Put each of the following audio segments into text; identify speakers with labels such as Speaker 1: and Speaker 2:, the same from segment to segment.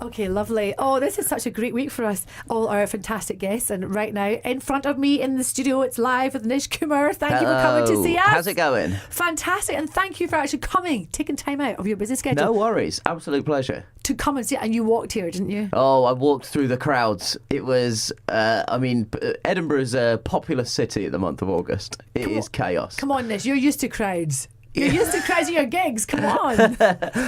Speaker 1: Okay, lovely. Oh, this is such a great week for us, all our fantastic guests. And right now, in front of me in the studio, it's live with Nish Kumar. Thank you for coming to see us.
Speaker 2: How's it going?
Speaker 1: Fantastic. And thank you for actually coming, taking time out of your busy schedule.
Speaker 2: No worries. Absolute pleasure.
Speaker 1: To come and see it. And you walked here, didn't you?
Speaker 2: Oh, I walked through the crowds. It was, Edinburgh is a populous city at the month of August. It is chaos.
Speaker 1: Come on, Nish. You're used to crowds. You're used to crowds at your gigs. Come on.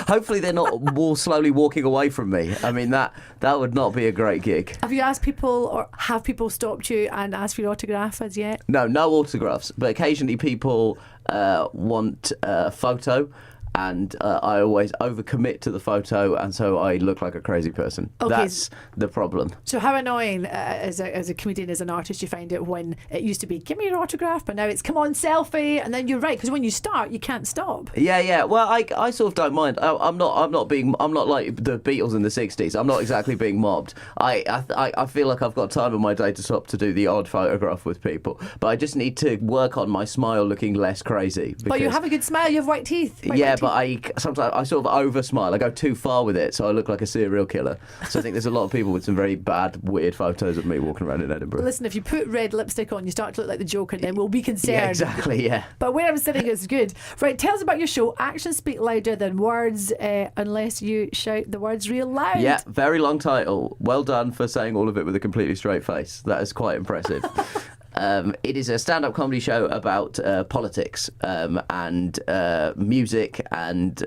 Speaker 2: Hopefully they're not slowly walking away from me. I mean, that would not be a great gig.
Speaker 1: Have you asked people, or have people stopped you and asked for your autograph as yet?
Speaker 2: No autographs. But occasionally people want a photo. And I always overcommit to the photo, and so I look like a crazy person. Okay. That's the problem.
Speaker 1: So how annoying, as a comedian, as an artist, you find it when it used to be, give me your autograph, but now it's, come on, selfie, and then you're right, because when you start, you can't stop. Yeah.
Speaker 2: Well, I sort of don't mind. I'm not like the Beatles in the '60s. I'm not exactly being mobbed. I feel like I've got time on my day to stop to do the odd photograph with people, but I just need to work on my smile looking less crazy.
Speaker 1: But you have a good smile. You have white teeth.
Speaker 2: But I sometimes sort of over smile. I go too far with it, so I look like a serial killer. So I think there's a lot of people with some very bad, weird photos of me walking around in Edinburgh.
Speaker 1: Listen, if you put red lipstick on, you start to look like the Joker, then we'll be concerned.
Speaker 2: Yeah, exactly, yeah.
Speaker 1: But where I'm sitting is good. Right, tell us about your show. Actions speak louder than words, unless you shout the words real loud.
Speaker 2: Yeah, very long title. Well done for saying all of it with a completely straight face. That is quite impressive. It is a stand-up comedy show about politics and music and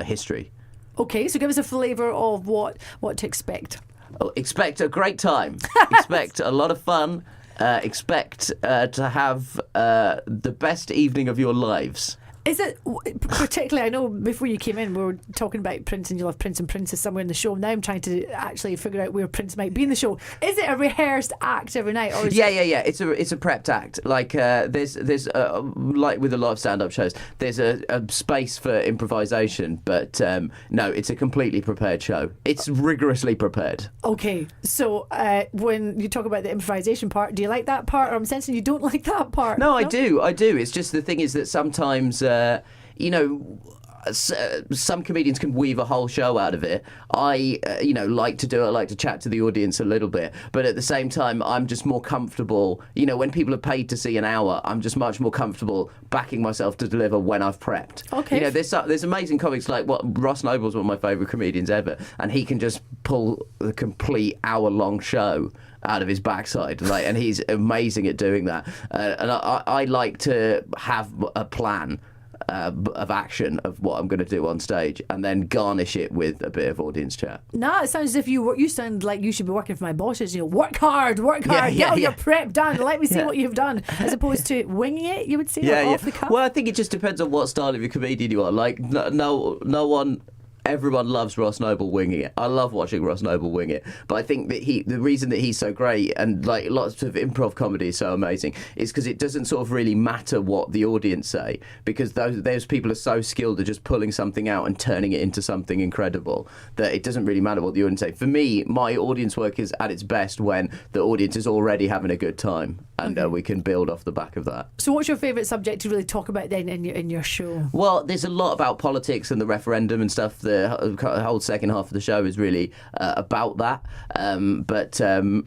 Speaker 2: history.
Speaker 1: Okay, so give us a flavour of what to expect.
Speaker 2: Oh, expect a great time. Expect a lot of fun. Expect to have the best evening of your lives.
Speaker 1: Is it particularly, I know before you came in we were talking about Prince and you'll have Prince and Princess somewhere in the show. Now I'm trying to actually figure out where Prince might be in the show. Is it a rehearsed act every night? Or is
Speaker 2: yeah. It's a prepped act. Like there's like with a lot of stand-up shows, there's a space for improvisation, but no, it's a completely prepared show. It's rigorously prepared. Okay,
Speaker 1: so when you talk about the improvisation part, do you like that part, or I'm sensing you don't like that part?
Speaker 2: No, I do. It's just the thing is that sometimes some comedians can weave a whole show out of it. I like to chat to the audience a little bit, but at the same time I'm just more comfortable, when people are paid to see an hour, I'm just much more comfortable backing myself to deliver when I've prepped.
Speaker 1: Okay.
Speaker 2: There's amazing comics like Ross Noble's one of my favourite comedians ever, and he can just pull the complete hour-long show out of his backside, and he's amazing at doing that. And I like to have a plan of action of what I'm going to do on stage, and then garnish it with a bit of audience chat.
Speaker 1: No, it sounds as if you sound like you should be working for my bosses. Work hard, get all your prep done. Let me see what you've done, as opposed to winging it. You would say off the cuff.
Speaker 2: Well, I think it just depends on what style of a comedian you are. Like no one. Everyone loves Ross Noble winging it. I love watching Ross Noble wing it. But I think that the reason that he's so great, and like lots of improv comedy is so amazing, is because it doesn't sort of really matter what the audience say, because those people are so skilled at just pulling something out and turning it into something incredible that it doesn't really matter what the audience say. For me, my audience work is at its best when the audience is already having a good time, and we can build off the back of that.
Speaker 1: So what's your favourite subject to really talk about then in your show?
Speaker 2: Well, there's a lot about politics and the referendum and stuff. The whole second half of the show is really about that. And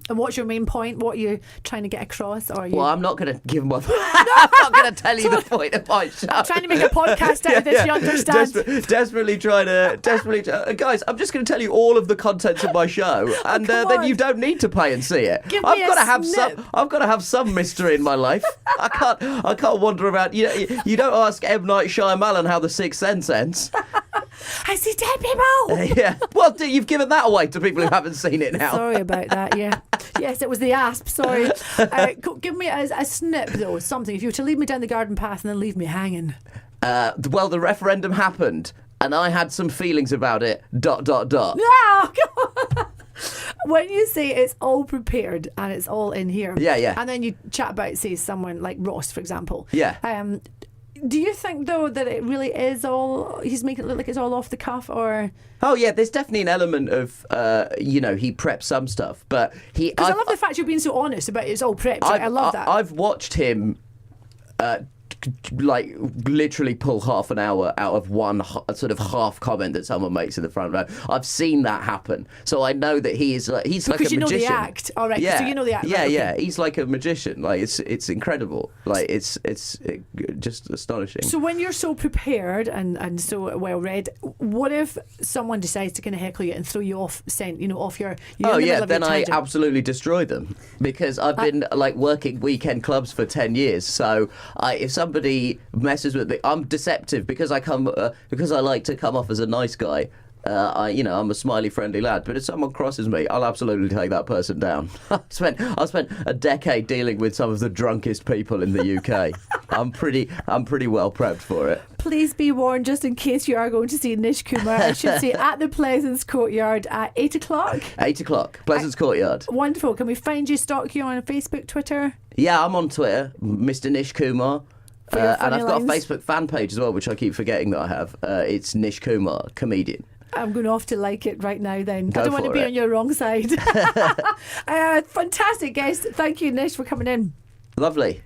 Speaker 1: what's your main point? What are you trying to get across? Or
Speaker 2: Well, I'm not going to give my. I'm not going to tell you the point of my show.
Speaker 1: I'm trying to make a podcast out of this. You understand?
Speaker 2: Desperately trying to. Guys, I'm just going to tell you all of the contents of my show, and then you don't need to pay and see it.
Speaker 1: I've
Speaker 2: got to have some mystery in my life. I can't wander around. You don't ask M. Night Shyamalan how The Sixth Sense ends.
Speaker 1: I see dead people.
Speaker 2: Yeah. Well, you've given that away to people who haven't seen it now.
Speaker 1: Sorry about that. Yeah. Yes, it was the asp. Sorry. Give me a snip though. Something. If you were to lead me down the garden path and then leave me hanging.
Speaker 2: Well, the referendum happened, and I had some feelings about it. ...
Speaker 1: No, come on. When you say it's all prepared and it's all in here, and then you chat about, say, someone like Ross, for example.
Speaker 2: Yeah.
Speaker 1: Do you think though that it really is all? He's making it look like it's all off the cuff, or?
Speaker 2: Oh yeah, there's definitely an element of he preps some stuff, but he.
Speaker 1: Because I love the fact you're being so honest about it's all prepped. I love that.
Speaker 2: I've watched him like literally pull half an hour out of one sort of half comment that someone makes in the front row. I've seen that happen, so I know that he's like a magician.
Speaker 1: Because you know the act, all right?
Speaker 2: Yeah,
Speaker 1: so you know the act.
Speaker 2: yeah,
Speaker 1: right,
Speaker 2: yeah.
Speaker 1: okay.
Speaker 2: He's like a magician. Like it's incredible. Like it's just astonishing.
Speaker 1: So when you're so prepared and so well read, what if someone decides to kind of heckle you and throw you off off your?
Speaker 2: Oh yeah, then I absolutely destroy them, because I've been like working weekend clubs for 10 years. So if somebody messes with me, I'm deceptive because because I like to come off as a nice guy. I'm a smiley, friendly lad. But if someone crosses me, I'll absolutely take that person down. I spent a decade dealing with some of the drunkest people in the UK. I'm pretty well prepped for it.
Speaker 1: Please be warned, just in case you are going to see Nish Kumar. I should say at the Pleasance Courtyard at 8 o'clock.
Speaker 2: 8 o'clock, Pleasance Courtyard.
Speaker 1: Wonderful. Can we find you, stalk you on Facebook, Twitter?
Speaker 2: Yeah, I'm on Twitter, Mr. Nish Kumar. And I've got a Facebook fan page as well, which I keep forgetting that I have. It's Nish Kumar, comedian.
Speaker 1: I'm going off to like it right now then.
Speaker 2: Go
Speaker 1: I don't want to be
Speaker 2: for it.
Speaker 1: on your wrong side. Fantastic guest. Thank you, Nish, for coming in.
Speaker 2: Lovely.